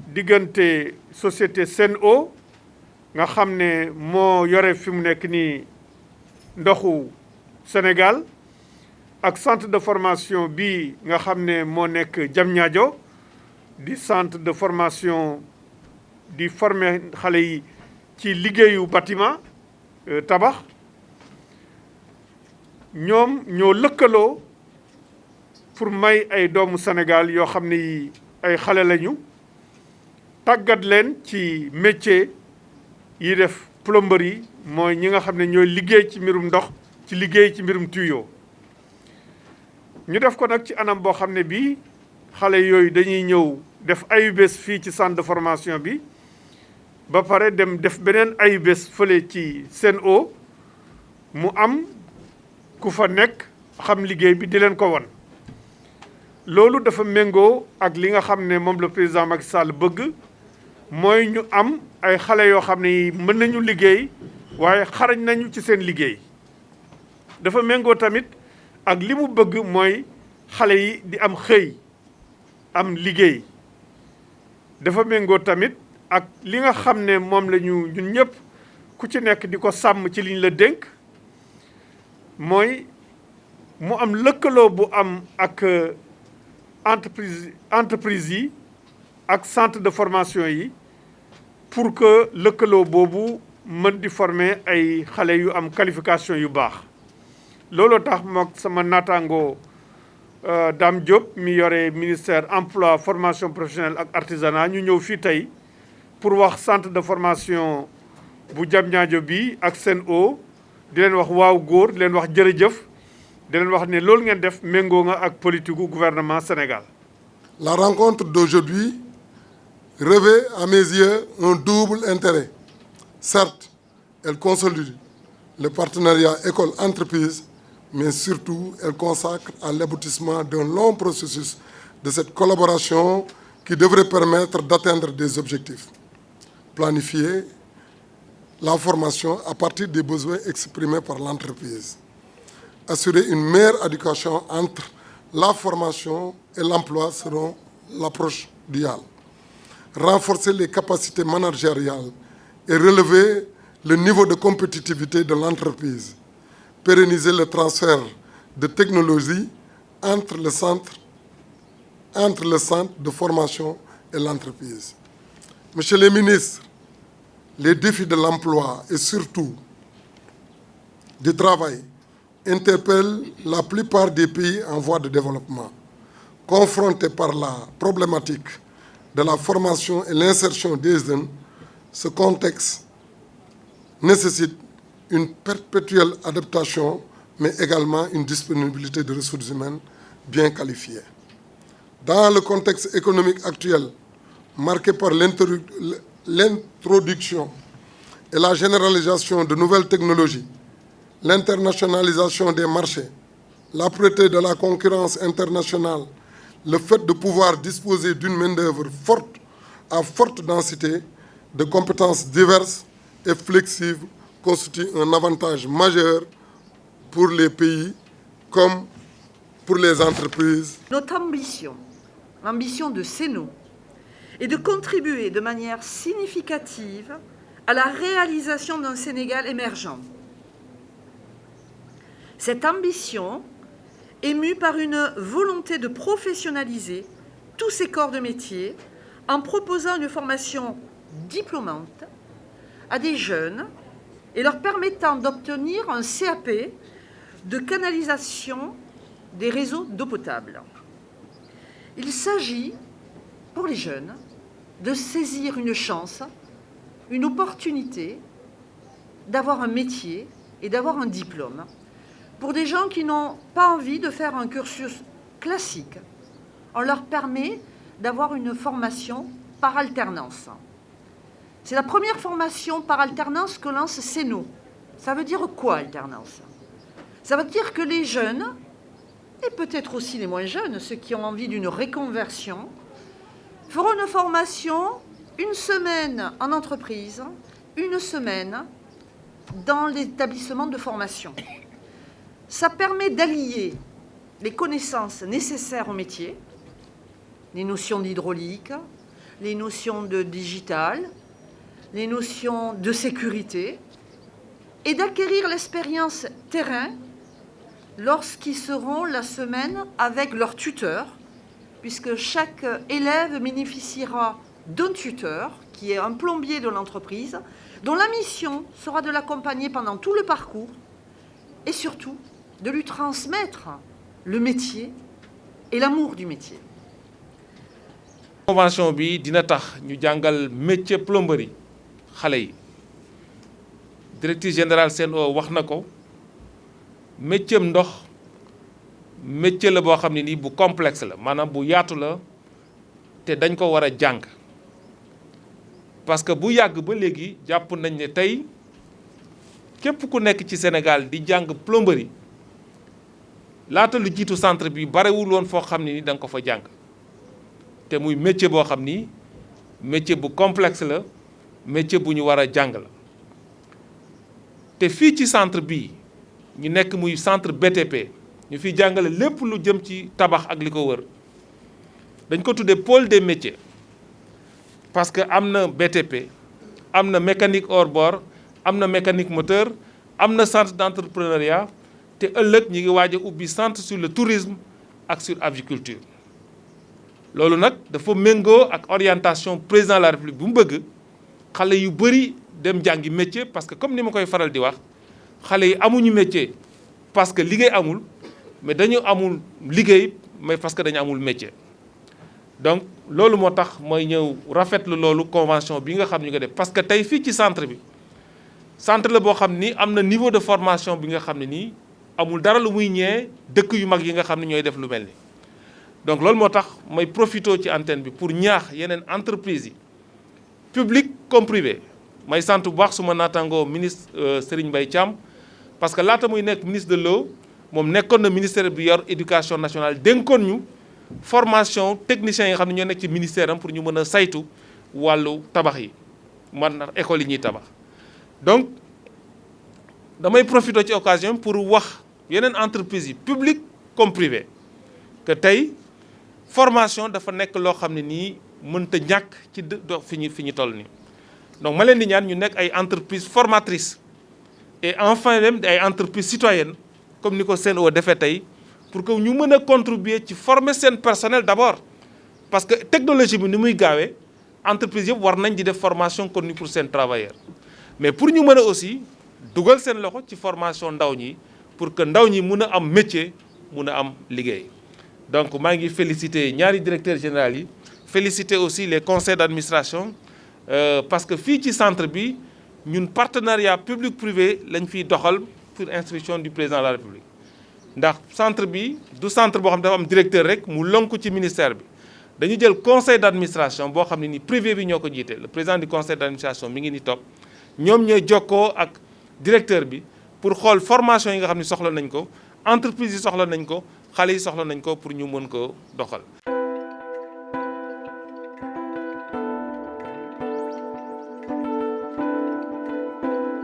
diggante société Sen'Eau nga xam ne moo yore fi mu nekk nii ndoxu Sénégal ak centre de formation bi nga xam ne moo nekk Diamniadio di centre de formation di former xale yi ci liggéeyu bâtiment tabax ñoom ñoo lëkkaloo pour may ay doomu Sénégal yoo xam ne yi ay xale lañu tàggat leen ci métier yi def plomberie mooy ñi nga xam ne ñooy liggéey ci mbirum ndox ci liggéey ci mbirum tuyau ñu def ko nag ci anam boo xam ne bii xale yooyu dañuy ñëw def ayubés fii ci centre de formation bi ba pare dem def beneen ayubés fële ci Sen'Eau mu am ku fa nekk xam liggéey bi di leen ko wan loolu dafa méngoo ak li nga xam ne moom le président Macky Sall bëgg mooy ñu am ay xale yoo xam ne mën nañu liggéey waaye xarañ nañu ci seen liggéey dafa méngoo tamit ak li mu bëgg mooy xale yi di am xëy am liggéey dafa méngoo tamit ak li nga xam ne moom la ñun ñëpp ku ci nekk di ko sàmm ci liñ la dénk mooy mu am lëkkaloo bu am ak entreprise yi ak centre de formation yi pour que lëkkaloo boobu mën di former ay xale yu am qualification yu baax looloo tax mook sama naataango Dame Diop mi yore ministère emploi formation professionnelle ak artisanat ñu ñëw fii tey pour wax centre de formation bu Diamniadio bi ak Sen'Eau di leen wax waaw góor di leen wax jërëjëf di leen wax ne loolu ngeen def méngoo nga ak politique gu gouvernement Sénégal. La rencontre d'aujourd'hui revêt à mes yeux un double intérêt. Certes, elle consolide le partenariat école-entreprise, mais surtout, elle consacre à l'aboutissement d'un long processus de cette collaboration qui devrait permettre d'atteindre des objectifs. Planifier la formation à partir des besoins exprimés par l'entreprise. Assurer une meilleure éducation entre la formation et l'emploi selon l'approche duale. Renforcer les capacités managériales et relever le niveau de compétitivité de l'entreprise. Pérenniser le transfert de technologie entre le centre de formation et l'entreprise. Monsieur le ministre, les défis de l'emploi et surtout du travail interpellent la plupart des pays en voie de développement. Confrontés par la problématique de la formation et l'insertion des jeunes, ce contexte nécessite une perpétuelle adaptation, mais également une disponibilité de ressources humaines bien qualifiées. Dans le contexte économique actuel, marqué par l'introduction et la généralisation de nouvelles technologies, l'internationalisation des marchés, l'âpreté de la concurrence internationale, le fait de pouvoir disposer d'une main-d'œuvre forte, à forte densité, de compétences diverses et flexibles constitue un avantage majeur pour les pays comme pour les entreprises. Notre ambition, l'ambition de Sen'Eau, est de contribuer de manière significative à la réalisation d'un Sénégal émergent. Cette ambition est mue par une volonté de professionnaliser tous ces corps de métier en proposant une formation diplômante à des jeunes et leur permettant d'obtenir un CAP de canalisation des réseaux d'eau potable. Il s'agit, pour les jeunes, de saisir une chance, une opportunité d'avoir un métier et d'avoir un diplôme. Pour des gens qui n'ont pas envie de faire un cursus classique, on leur permet d'avoir une formation par alternance. C'est la première formation par alternance que lance Sen'Eau. Ça veut dire quoi, alternance? Ça veut dire que les jeunes, et peut-être aussi les moins jeunes, ceux qui ont envie d'une reconversion, feront une formation, une semaine en entreprise, une semaine dans l'établissement de formation. Ça permet d'allier les connaissances nécessaires au métier, les notions d'hydraulique, les notions de digital, les notions de sécurité, et d'acquérir l'expérience terrain lorsqu'ils seront la semaine avec leur tuteur, puisque chaque élève bénéficiera d'un tuteur, qui est un plombier de l'entreprise, dont la mission sera de l'accompagner pendant tout le parcours et surtout de lui transmettre le métier et l'amour du métier. Convention bi dina tax ñu jàngal métier plomberie xale yi directrice générale Sen'Eau wax na ko métier ndox métier la boo xam ne nii bu complexe la maanaam bu yaatu la te dañ ko war a jàng parce que bu yàgg ba léegi jàpp nañ ne tey képp ku nekk ci Sénégal di jàng plomberie laata lu jiitu centre bi barewul woon foo xam ne ni da nga ko fa jàng te muy métier boo xam ni métier bu complexe la métier bu ñu war a jàng la te fii ci centre bii ñu nekk muy centre BTP ñu fiy jàngale lépp lu jëm ci tabax ak li ko wër dañ ko tuddee pôle des métiers parce que am na BTP am na mécanique hors bord am na mécanique moteur am na centre d'entrepreneuriat te ëllëg ñi ngi waaj a ubbi centre sur le tourisme ak sur aviculture loolu nag dafa méngoo ak orientation président de la République bu mu bëgg xale yu bëri dem jàngi métier parce que comme ni ma koy faral di wax xale yi amuñu métier parce que liggéey amul mais dañu amul liggéey mais parce que dañu amul métier donc loolu moo tax mooy ñëw rafetlu loolu convention bi nga xam ñu ko def parce que tey fii ci centre bi centre la boo xam ni am na niveau de formation bi nga xam ne nii amul dara lu muy ñee dëkk yu mag yi nga xam ne ñooy def lu mel ni donc loolu moo tax may profité ci antenne bi pour ñaax yeneen entreprise yi public comme privé may sant bu baax suma naataangoo ministre Serigne Mbaye Thiam parce que laata muy nekk ministre de l'eau moom nekkoon na ministère bi yor éducation nationale dénkoon ñu formation techniciens yi nga xam ne ñoo nekk ci ministère am pour ñu mën a saytu wàllu tabax yi man école yi ñuy tabax donc damay profité ci occasion pour wax yeneen entreprise yi public comme privé que tey formation dafa nekk loo xam ne nii mënta ñàkk ci fi ñu toll nii donc ma leen di ñaan ñu nekk ay entreprise formatrice et enfin même ay entreprise citoyenne comme ni ko Sen'Eau defee tey pour que ñu mën a contribuer ci former seen personnel d'abord parce que technologie bi ni muy gaawee entreprise yëpp war nañ di def formation continue pour seen travailleurs mais pour ñu mën a aussi dugal seen loxo ci formation ndaw ñi pour que ndaw ñi mun a am métier mun a am liggéey donc maa ngi féliciter ñaari directeur général yi féliciter aussi les conseils d'administration parce que fii ci centre bi ñun partenariat public privé lañ fiy doxal pour instruction du président de la République ndax centre bi du centre boo xam ne dafa am directeur rek mu lonku ci ministère bi dañu jël conseil d'administration boo xam ne ni privé bi ñoo ko jiite le président du conseil d'administration mi ngi ni toog ñoom ñooy jokkoo ak directeur bi pour xool formation yi nga xam ne soxla nañ ko entreprise yi soxla nañ ko xale yi soxla nañ ko pour ñu mën ko doxal